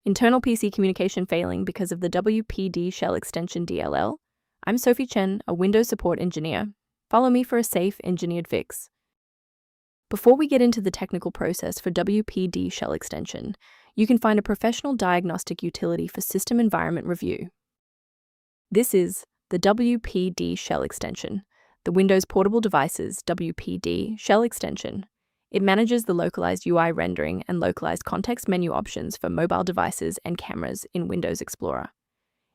Internal PC communication failing because of the WPD shell extension DLL. I'm Sophie Chen, a Windows support engineer. Follow me for a safe, engineered fix. Before we get into the technical process for WPD shell extension, you can find a professional diagnostic utility for system environment review. This is the WPD shell extension, the Windows Portable Devices WPD shell extension. It manages the localized UI rendering and localized context menu options for mobile devices and cameras in Windows Explorer.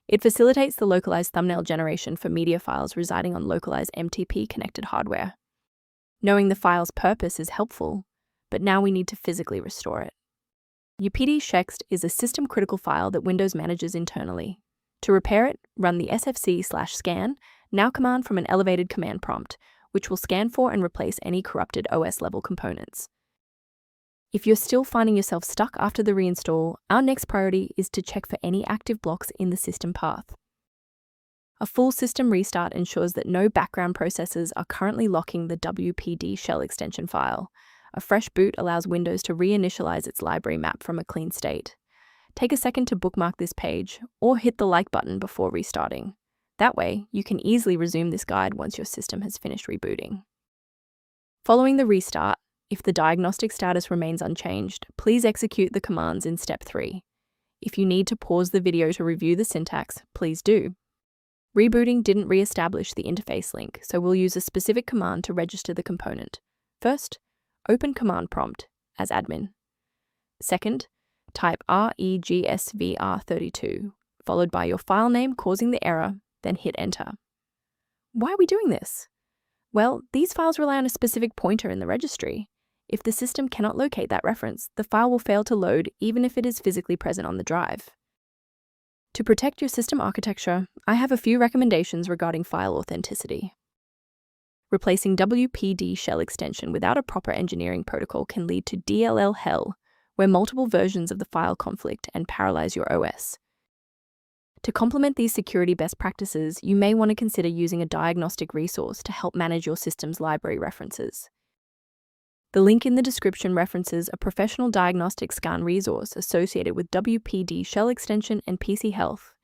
It facilitates the localized thumbnail generation for media files residing on localized MTP-connected hardware. Knowing the file's purpose is helpful, but now we need to physically restore it. Wpdshext is a system-critical file that Windows manages internally. To repair it, run the sfc/scan now command from an elevated command prompt, which will scan for and replace any corrupted OS-level components. If you're still finding yourself stuck after the reinstall, our next priority is to check for any active blocks in the system path. A full system restart ensures that no background processes are currently locking the WPD shell extension file. A fresh boot allows Windows to reinitialize its library map from a clean state. Take a second to bookmark this page, or hit the like button before restarting. That way, you can easily resume this guide once your system has finished rebooting. Following the restart, if the diagnostic status remains unchanged, please execute the commands in Step 3. If you need to pause the video to review the syntax, please do. Rebooting didn't re-establish the interface link, so we'll use a specific command to register the component. First, open command prompt as admin. Second, type regsvr32, followed by your file name causing the error, then hit enter. Why are we doing this? Well, these files rely on a specific pointer in the registry. If the system cannot locate that reference, the file will fail to load even if it is physically present on the drive. To protect your system architecture, I have a few recommendations regarding file authenticity. Replacing WPD shell extension without a proper engineering protocol can lead to DLL hell, where multiple versions of the file conflict and paralyze your OS. To complement these security best practices, you may want to consider using a diagnostic resource to help manage your system's library references. The link in the description references a professional diagnostic scan resource associated with WPD shell extension and PC health.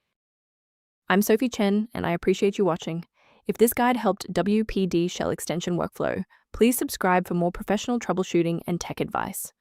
I'm Sophie Chen, and I appreciate you watching. If this guide helped WPD shell extension workflow, please subscribe for more professional troubleshooting and tech advice.